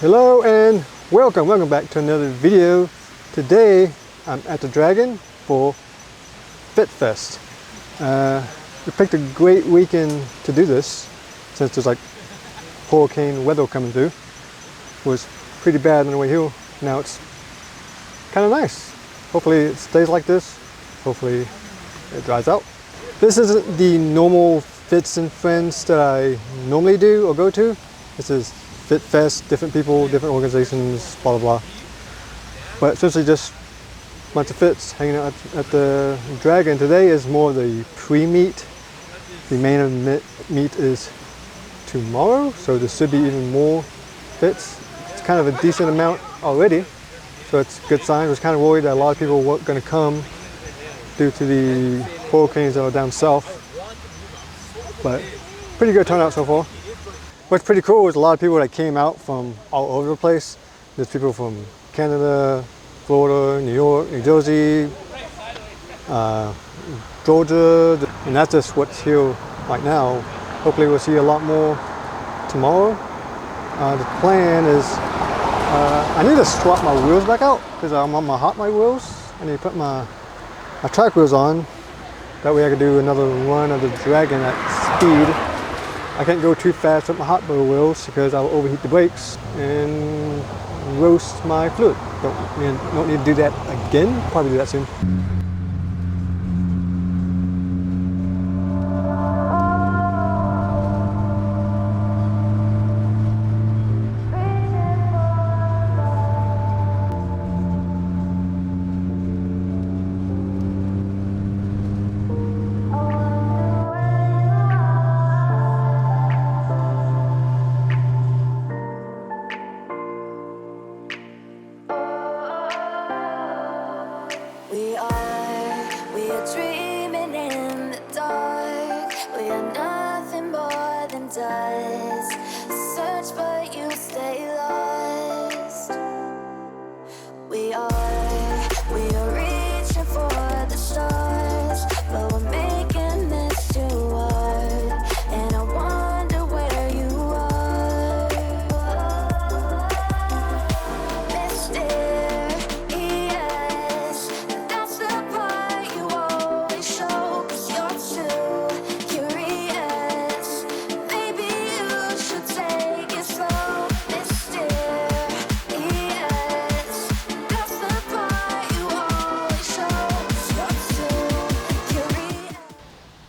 Hello and welcome back to another video. Today I'm at the Dragon for Fit Fest. We picked a great weekend to do this since there's like hurricane weather coming through. It was pretty bad on the way here. Now it's kind of nice. Hopefully it stays like this. Hopefully it dries out. This isn't the normal Fits and Friends that I normally do or go to. This is Fit Fest, different people, different organizations, blah blah blah. But essentially just a bunch of fits hanging out at the Dragon. Today is more of the pre-meet. The main meet is tomorrow, so there should be even more fits. It's kind of a decent amount already, so it's a good sign. I was kind of worried that a lot of people weren't going to come due to the hurricanes that are down south, but pretty good turnout so far. What's pretty cool is a lot of people that came out from all over the place. There's people from Canada, Florida, New York, New Jersey, Georgia, and that's just what's here right now. Hopefully we'll see a lot more tomorrow. The plan is, I need to swap my wheels back out because I'm on my hot rod wheels. I need to put my track wheels on. That way I can do another run of the Dragon at speed. I can't go too fast with my hot rod wheels because I'll overheat the brakes and roast my fluid. Don't need to do that again. Probably do that soon. We are dreaming in the dark. We are nothing more than dust. Search but you stay lost. We are reaching for the stars, but we're making this too hard. And I wonder where you are.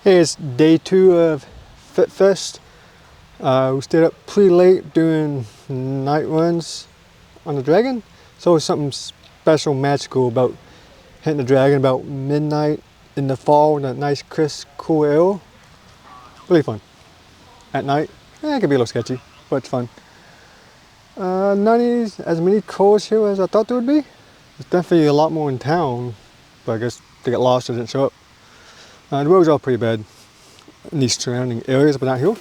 Hey, it's day 2 of Fit Fest. We stayed up pretty late doing night runs on the Dragon. It's always something special, magical about hitting the Dragon about midnight in the fall with that nice, crisp, cool air. Really fun. At night, it can be a little sketchy, but it's fun. Not as many cars here as I thought there would be. There's definitely a lot more in town, but I guess they got lost and didn't show up. The roads are pretty bad in these surrounding areas, but not here.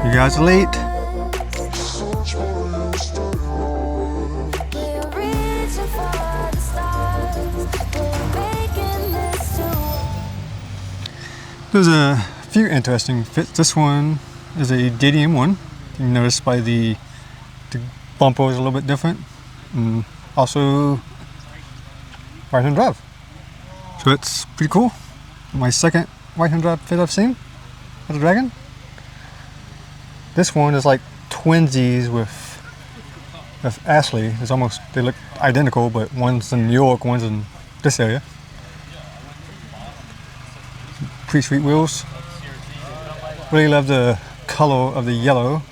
You guys are late. There's a few interesting fits. This one is a DDM one. You can notice by the bumper is a little bit different. And also right-hand drive. So it's pretty cool. My second right-hand drive fit I've seen at the Dragon. This one is like twinsies with Ashley. It's almost, they look identical, but one's in New York, one's in this area. Pretty sweet wheels. Really love the color of the yellow.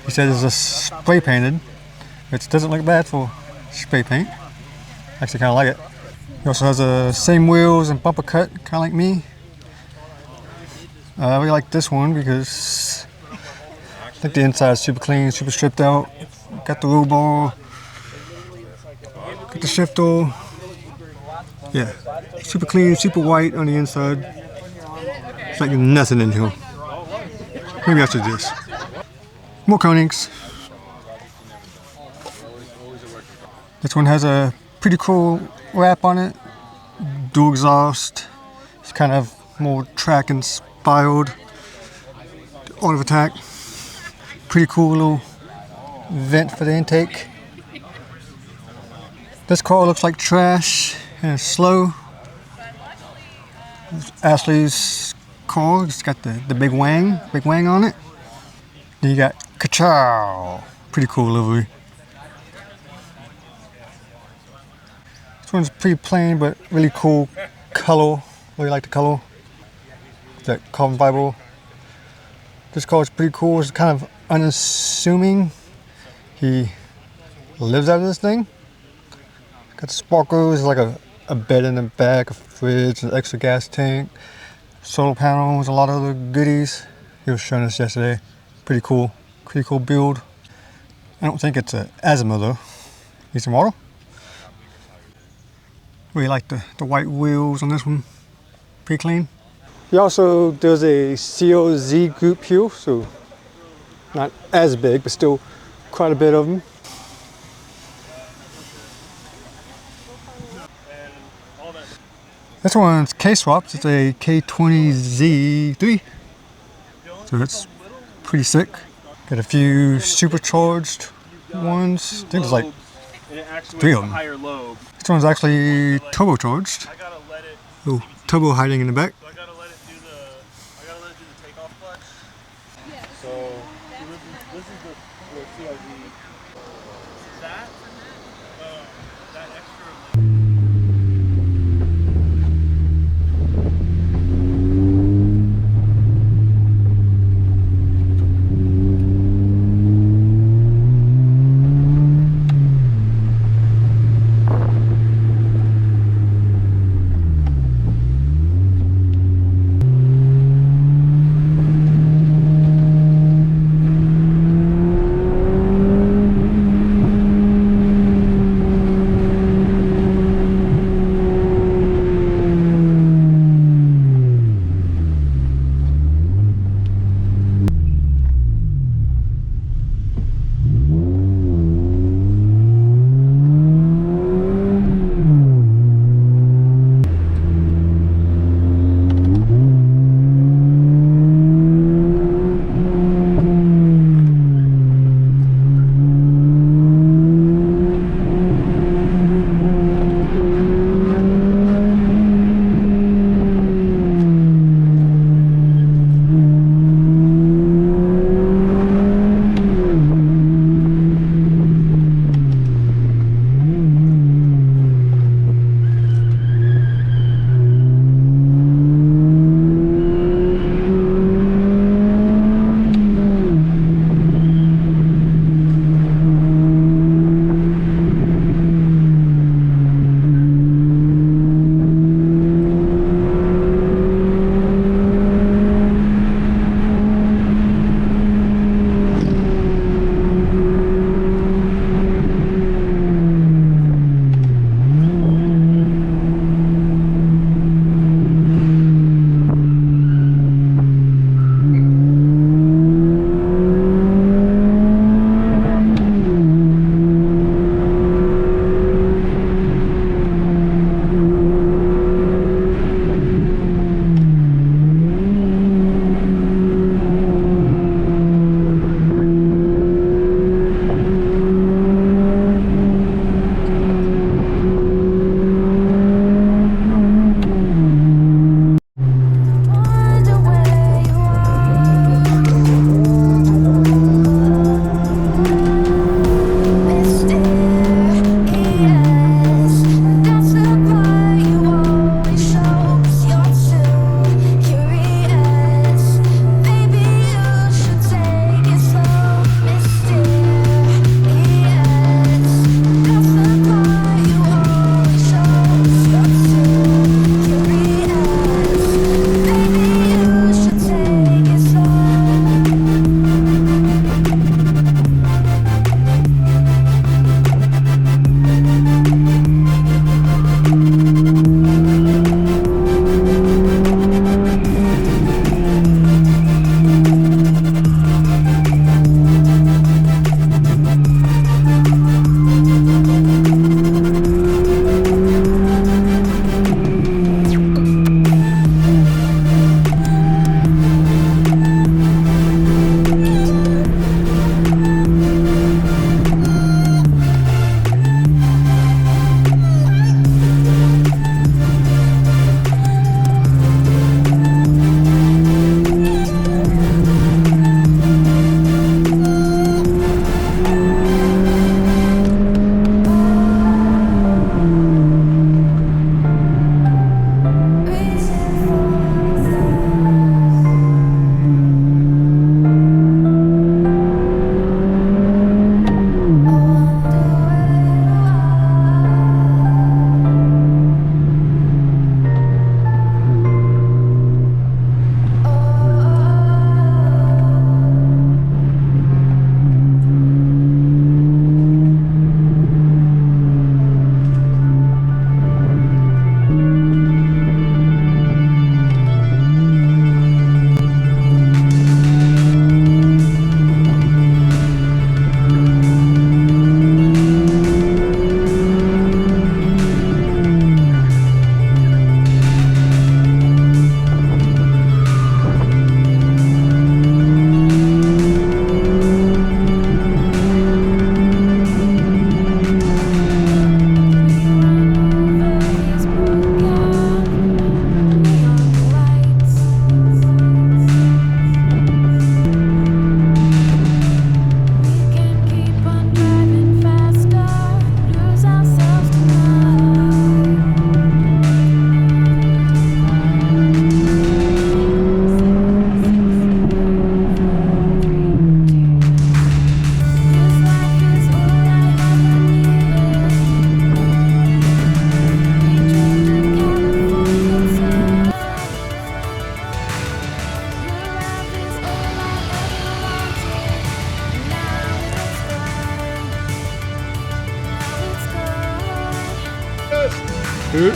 He said it's just spray painted, which doesn't look bad for spray paint. Actually kind of like it. He also has the same wheels and bumper cut, kind of like me. I really like this one because I think the inside is super clean, super stripped out. Got the roll bar, got the shifter. Yeah, super clean, super white on the inside. It's like nothing in here. Maybe I should do this. More Konings. This one has a pretty cool wrap on it. Dual exhaust. It's kind of more track inspired. Auto attack. Pretty cool little vent for the intake. This car looks like trash and it's slow. This is Ashley's car. It's got the big wang on it. Then you got Ka-chow. Pretty cool livery. This one's pretty plain but really cool color. Really like the color. That carbon fiber. This car is pretty cool. It's kind of unassuming. He lives out of this thing. Got sparkles, like a bed in the back, a fridge, an extra gas tank, solar panels, a lot of other goodies. He was showing us yesterday. Pretty cool build. I don't think it's an Azima though. It's a model. Really like the white wheels on this one. Pretty clean. He also does a COZ group here, so not as big, but still quite a bit of them. This one's K-swapped. It's a K20Z3. So that's pretty sick. Got a few supercharged ones. I think there's like 3 of them. This one's actually turbocharged. Little turbo hiding in the back. This is the CRV. That extra. In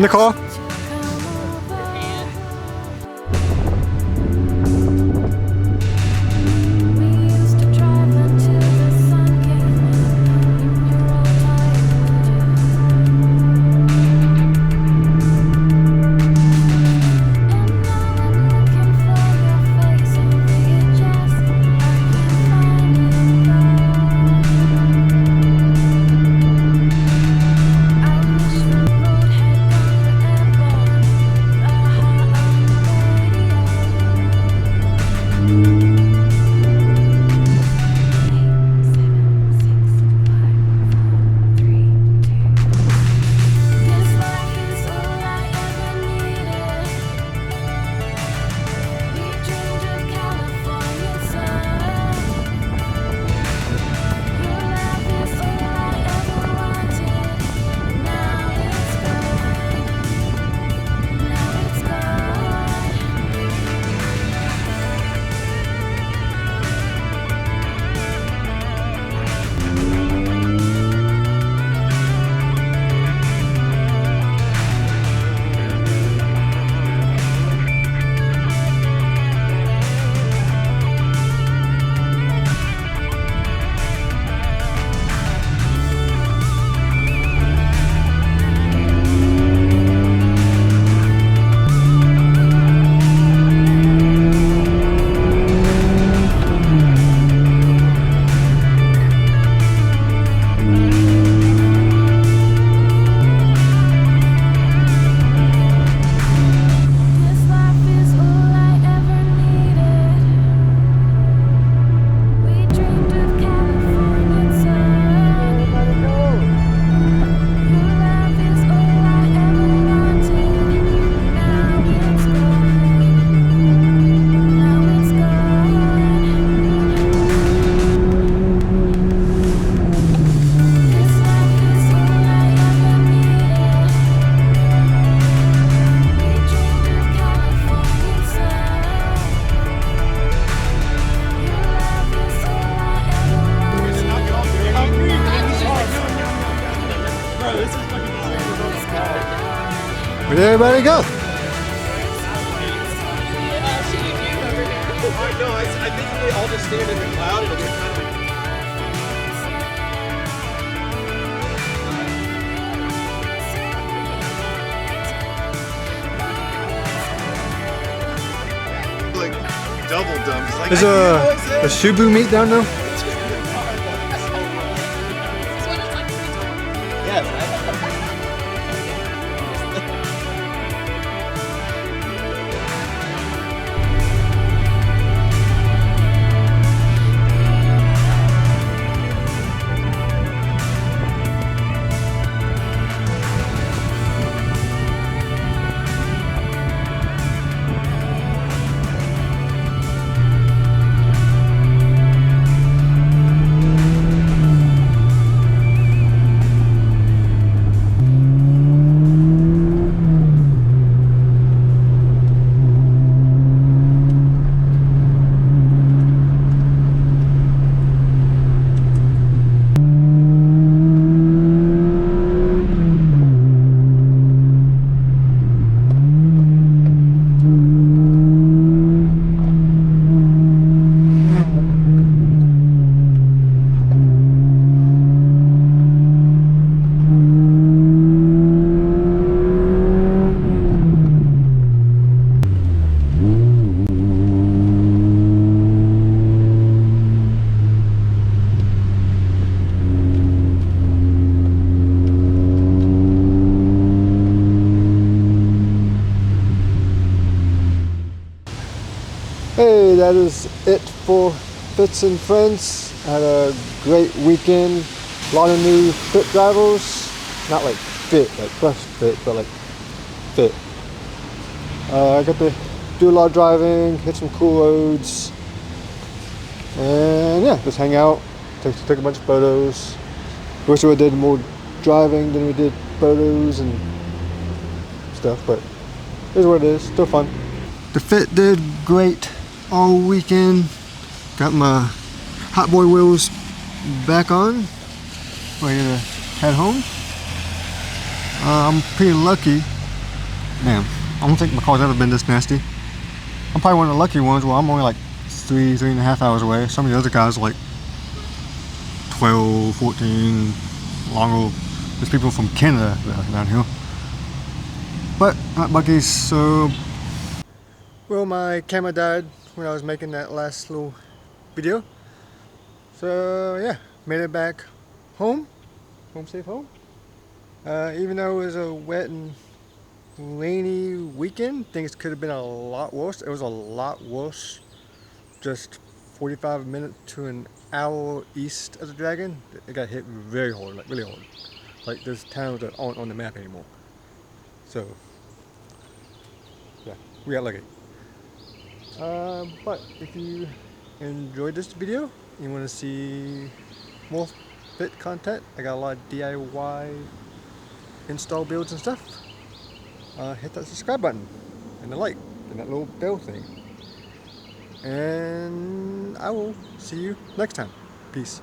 the car? Where'd everybody go? I think they all just stand in the cloud and they're kind of like double dumps. Like, There's a Shubu meat down there? yes. Hey, that is it for Fits and Friends. I had a great weekend. A lot of new fit drivers. Not like fit, like fresh fit, but like fit. I got to do a lot of driving, hit some cool roads. And yeah, just hang out, take a bunch of photos. Wish we did more driving than we did photos and stuff, but it is what it is, still fun. The fit did great all weekend. Got my Hot Boy wheels back on. ready to head home. I'm pretty lucky. Damn, I don't think my car's ever been this nasty. I'm probably one of the lucky ones where I'm only like 3.5 hours away. Some of the other guys are like 12, 14, longer. There's people from Canada down here. But not buggies, so... Well, my camera died when I was making that last little video. So yeah, made it back home. Home safe home. Even though it was a wet and rainy weekend, things could have been a lot worse. It was a lot worse just 45 minutes to an hour east of the Dragon. It got hit very hard, like really hard. Like there's towns that aren't on the map anymore. So yeah, we got lucky. But if you enjoyed this video, you want to see more fit content, I got a lot of DIY install builds and stuff. Hit that subscribe button and the like and that little bell thing. And I will see you next time. Peace.